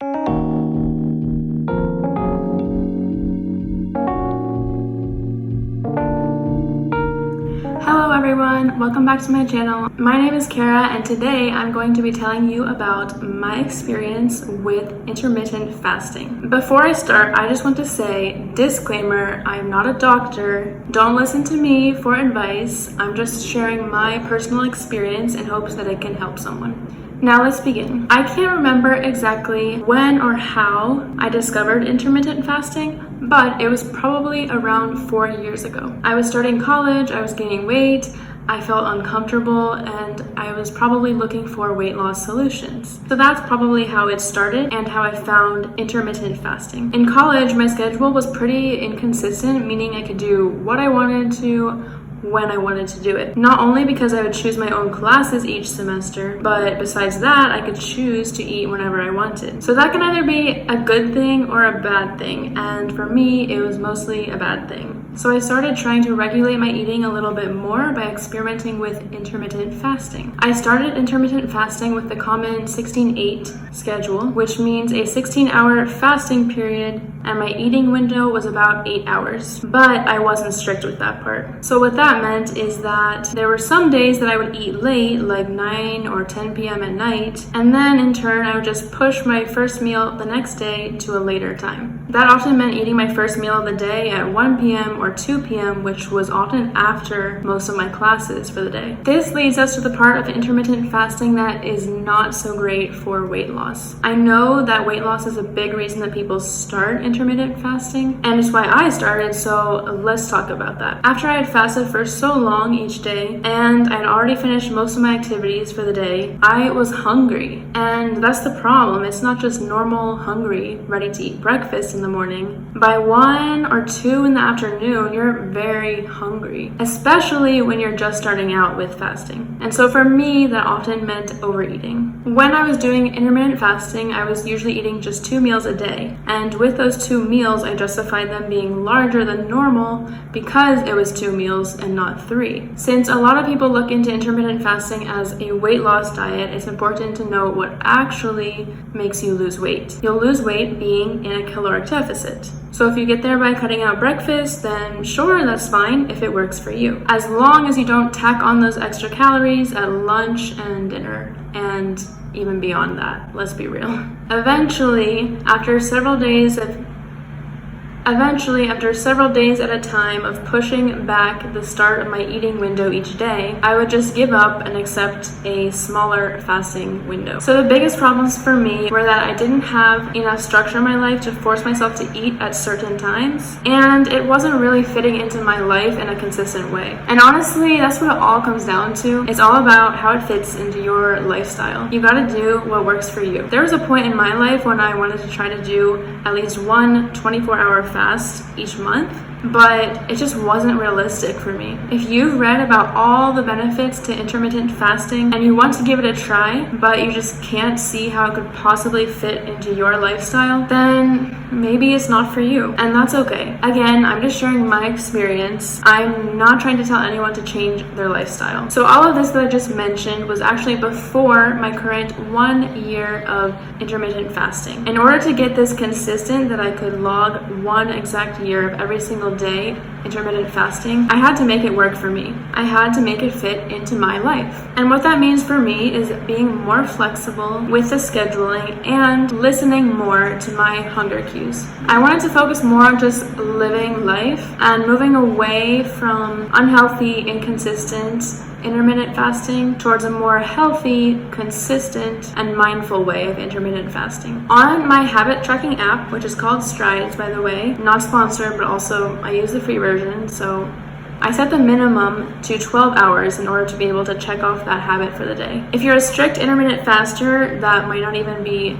Hello everyone, welcome back to my channel. My name is Kara and today I'm going to be telling you about my experience with intermittent fasting. Before I start, I just want to say, disclaimer, I'm not a doctor. Don't listen to me for advice. I'm just sharing my personal experience in hopes that it can help someone. Now let's begin. I can't remember exactly when or how I discovered intermittent fasting, but it was probably around 4 years ago. I was starting college, I was gaining weight, I felt uncomfortable, and I was probably looking for weight loss solutions. So that's probably how it started and how I found intermittent fasting. In college, my schedule was pretty inconsistent, meaning I could do what I wanted to, when I wanted to do it. Not only because I would choose my own classes each semester, but besides that, I could choose to eat whenever I wanted. So that can either be a good thing or a bad thing, and for me, it was mostly a bad thing. So I started trying to regulate my eating a little bit more by experimenting with intermittent fasting. I started intermittent fasting with the common 16-8 schedule, which means a 16-hour fasting period, and my eating window was about 8 hours. But I wasn't strict with that part. So what that meant is that there were some days that I would eat late, like 9 or 10 p.m. at night, and then in turn I would just push my first meal the next day to a later time. That often meant eating my first meal of the day at 1 p.m. or 2 p.m., which was often after most of my classes for the day. This leads us to the part of intermittent fasting that is not so great for weight loss. I know that weight loss is a big reason that people start intermittent fasting, and it's why I started, so let's talk about that. After I had fasted for so long each day, and I had already finished most of my activities for the day, I was hungry. And that's the problem. It's not just normal hungry, ready to eat breakfast in the morning. By 1 or 2 in the afternoon, you're very hungry, especially when you're just starting out with fasting. And so for me, that often meant overeating. When I was doing intermittent fasting, I was usually eating just 2 meals a day. And with those 2 meals, I justified them being larger than normal because it was 2 meals and not 3. Since a lot of people look into intermittent fasting as a weight loss diet, it's important to know what actually makes you lose weight. You'll lose weight being in a caloric deficit. So if you get there by cutting out breakfast, then sure, that's fine if it works for you. As long as you don't tack on those extra calories at lunch and dinner, and even beyond that, let's be real. Eventually, after several days at a time of pushing back the start of my eating window each day, I would just give up and accept a smaller fasting window. So the biggest problems for me were that I didn't have enough structure in my life to force myself to eat at certain times, and it wasn't really fitting into my life in a consistent way. And honestly, that's what it all comes down to. It's all about how it fits into your lifestyle. You gotta do what works for you. There was a point in my life when I wanted to try to do at least one 24-hour fast each month, but it just wasn't realistic for me. If you've read about all the benefits to intermittent fasting and you want to give it a try, but you just can't see how it could possibly fit into your lifestyle, then maybe it's not for you, and that's okay. Again, I'm just sharing my experience. I'm not trying to tell anyone to change their lifestyle. So all of this that I just mentioned was actually before my current 1 year of intermittent fasting. In order to get this consistent, that I could log 1 exact year of every single day intermittent fasting, I had to make it work for me. I had to make it fit into my life. And what that means for me is being more flexible with the scheduling and listening more to my hunger cues. I wanted to focus more on just living life and moving away from unhealthy, inconsistent intermittent fasting towards a more healthy, consistent, and mindful way of intermittent fasting. On my habit tracking app, which is called Strides, by the way, not sponsored, but also I use the free version, so I set the minimum to 12 hours in order to be able to check off that habit for the day. If you're a strict intermittent faster, that might not even be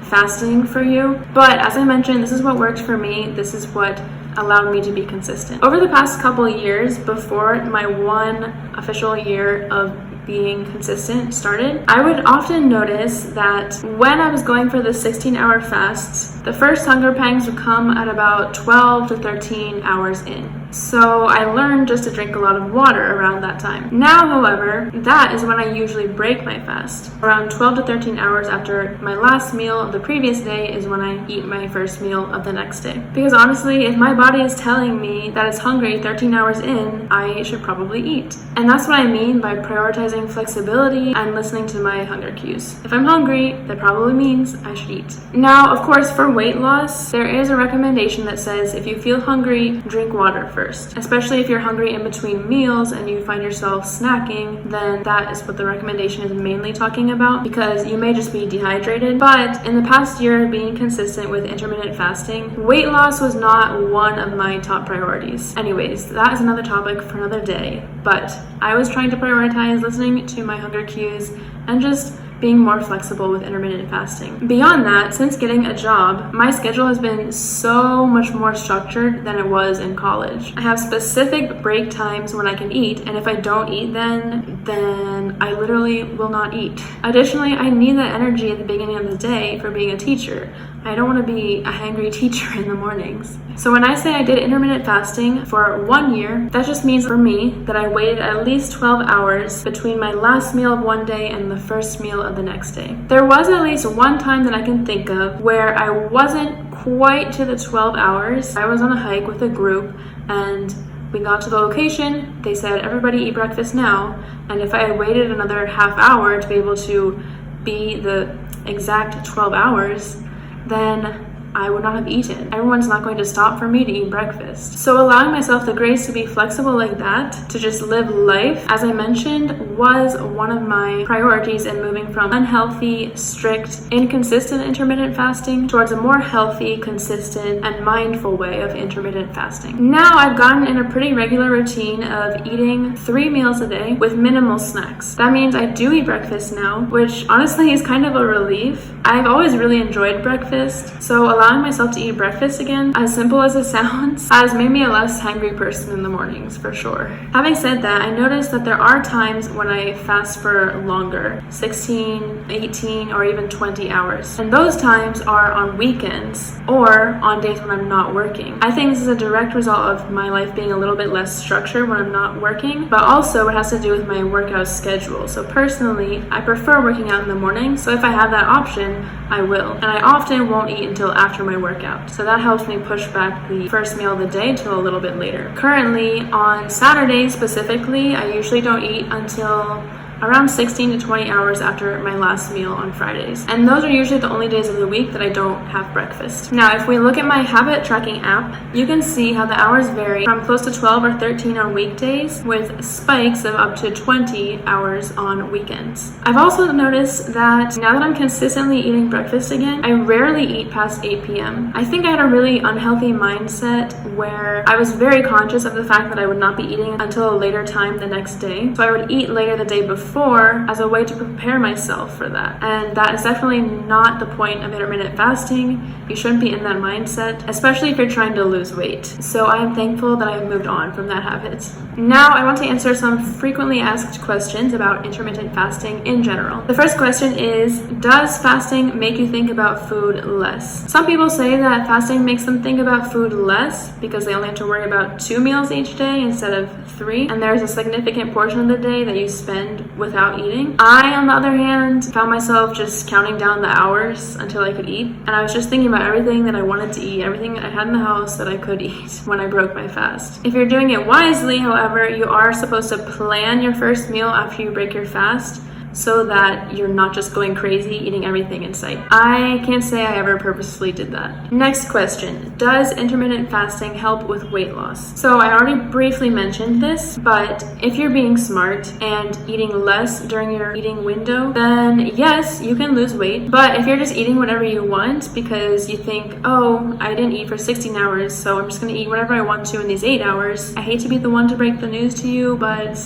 fasting for you, but as I mentioned, this is what worked for me. This is what allowed me to be consistent. Over the past couple years, before my 1 official year of being consistent started, I would often notice that when I was going for the 16-hour fast, the first hunger pangs would come at about 12 to 13 hours in. So I learned just to drink a lot of water around that time. Now, however, that is when I usually break my fast. Around 12 to 13 hours after my last meal of the previous day is when I eat my first meal of the next day. Because honestly, if my body is telling me that it's hungry 13 hours in, I should probably eat. And that's what I mean by prioritizing flexibility and listening to my hunger cues. If I'm hungry, that probably means I should eat. Now, of course, for weight loss, there is a recommendation that says if you feel hungry, drink water first. Especially if you're hungry in between meals and you find yourself snacking, then that is what the recommendation is mainly talking about, because you may just be dehydrated. But in the past year, being consistent with intermittent fasting, weight loss was not one of my top priorities. Anyways, that is another topic for another day, but I was trying to prioritize listening to my hunger cues and just being more flexible with intermittent fasting. Beyond that, since getting a job, my schedule has been so much more structured than it was in college. I have specific break times when I can eat, and if I don't eat then I literally will not eat. Additionally, I need that energy at the beginning of the day for being a teacher. I don't want to be a hangry teacher in the mornings. So when I say I did intermittent fasting for 1 year, that just means for me that I waited at least 12 hours between my last meal of one day and the first meal of the next day. There was at least one time that I can think of where I wasn't quite to the 12 hours. I was on a hike with a group and we got to the location. They said, everybody eat breakfast now. And if I had waited another half hour to be able to be the exact 12 hours, then I would not have eaten. Everyone's not going to stop for me to eat breakfast. So allowing myself the grace to be flexible like that, to just live life, as I mentioned, was one of my priorities in moving from unhealthy, strict, inconsistent intermittent fasting towards a more healthy, consistent, and mindful way of intermittent fasting. Now I've gotten in a pretty regular routine of eating 3 meals a day with minimal snacks. That means I do eat breakfast now, which honestly is kind of a relief. I've always really enjoyed breakfast, so allowing myself to eat breakfast again, as simple as it sounds, has made me a less hangry person in the mornings, for sure. Having said that, I noticed that there are times when I fast for longer, 16, 18, or even 20 hours. And those times are on weekends or on days when I'm not working. I think this is a direct result of my life being a little bit less structured when I'm not working, but also it has to do with my workout schedule. So personally, I prefer working out in the morning, so if I have that option, I will. And I often won't eat until after my workout. So that helps me push back the first meal of the day to a little bit later. Currently, on Saturdays specifically, I usually don't eat until around 16 to 20 hours after my last meal on Fridays. And those are usually the only days of the week that I don't have breakfast. Now, if we look at my habit tracking app, you can see how the hours vary from close to 12 or 13 on weekdays with spikes of up to 20 hours on weekends. I've also noticed that now that I'm consistently eating breakfast again, I rarely eat past 8 p.m. I think I had a really unhealthy mindset where I was very conscious of the fact that I would not be eating until a later time the next day. So I would eat later the day before as a way to prepare myself for that. And that is definitely not the point of intermittent fasting. You shouldn't be in that mindset, especially if you're trying to lose weight. So I am thankful that I've moved on from that habit. Now I want to answer some frequently asked questions about intermittent fasting in general. The first question is, does fasting make you think about food less? Some people say that fasting makes them think about food less because they only have to worry about 2 meals each day instead of 3, and there's a significant portion of the day that you spend without eating. I, on the other hand, found myself just counting down the hours until I could eat, and I was just thinking about everything that I wanted to eat, everything I had in the house that I could eat when I broke my fast. If you're doing it wisely, however, you are supposed to plan your first meal after you break your fast, so that you're not just going crazy eating everything in sight. I can't say I ever purposefully did that. Next question, does intermittent fasting help with weight loss? So I already briefly mentioned this, but if you're being smart and eating less during your eating window, then yes, you can lose weight. But if you're just eating whatever you want because you think, oh, I didn't eat for 16 hours, so I'm just gonna eat whatever I want to in these 8 hours, I hate to be the one to break the news to you, but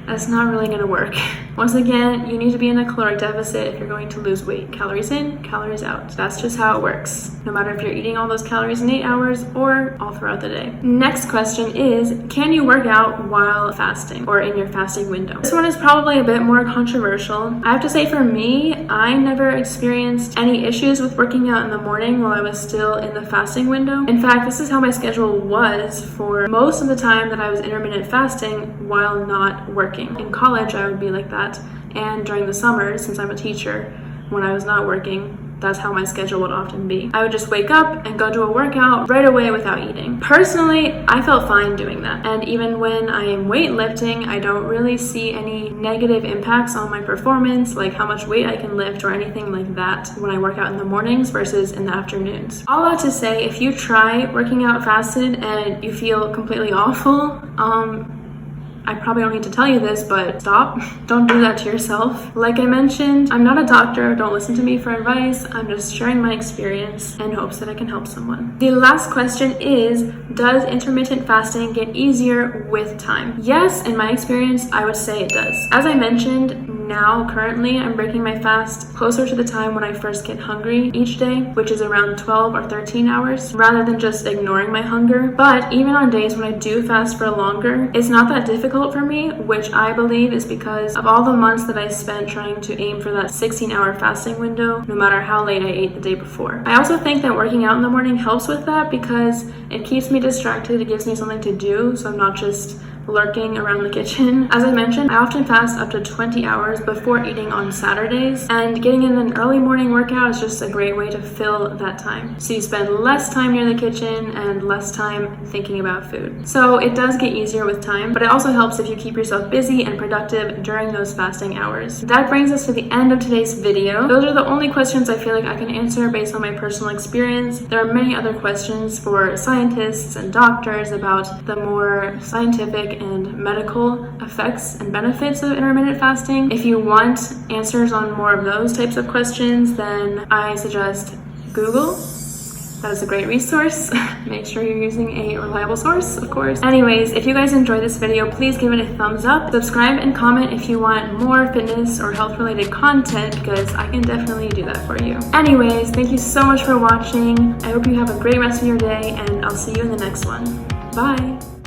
that's not really gonna work. Once again, you need to be in a caloric deficit if you're going to lose weight. Calories in, calories out. That's just how it works, no matter if you're eating all those calories in 8 hours or all throughout the day. Next question is, can you work out while fasting or in your fasting window? This one is probably a bit more controversial. I have to say, for me, I never experienced any issues with working out in the morning while I was still in the fasting window. In fact, this is how my schedule was for most of the time that I was intermittent fasting while not working. In college, I would be like that, and during the summer, since I'm a teacher, when I was not working, that's how my schedule would often be. I would just wake up and go do a workout right away without eating. Personally, I felt fine doing that. And even when I am weightlifting, I don't really see any negative impacts on my performance, like how much weight I can lift or anything like that when I work out in the mornings versus in the afternoons. All that to say, if you try working out fasted and you feel completely awful, I probably don't need to tell you this, but stop. Don't do that to yourself. Like I mentioned, I'm not a doctor. Don't listen to me for advice. I'm just sharing my experience in hopes that I can help someone. The last question is, does intermittent fasting get easier with time? Yes, in my experience, I would say it does. As I mentioned, now currently I'm breaking my fast closer to the time when I first get hungry each day, which is around 12 or 13 hours, rather than just ignoring my hunger. But even on days when I do fast for longer, it's not that difficult for me, which I believe is because of all the months that I spent trying to aim for that 16-hour fasting window, no matter how late I ate the day before. I also think that working out in the morning helps with that because it keeps me distracted, it gives me something to do, so I'm not just lurking around the kitchen. As I mentioned, I often fast up to 20 hours before eating on Saturdays, and getting in an early morning workout is just a great way to fill that time. So you spend less time near the kitchen and less time thinking about food. So it does get easier with time, but it also helps if you keep yourself busy and productive during those fasting hours. That brings us to the end of today's video. Those are the only questions I feel like I can answer based on my personal experience. There are many other questions for scientists and doctors about the more scientific and medical effects and benefits of intermittent fasting. If you want answers on more of those types of questions, then I suggest Google. That is a great resource. Make sure you're using a reliable source, of course. Anyways, if you guys enjoyed this video, please give it a thumbs up. Subscribe and comment if you want more fitness or health related content, because I can definitely do that for you. Anyways, thank you so much for watching. I hope you have a great rest of your day, and I'll see you in the next one. Bye.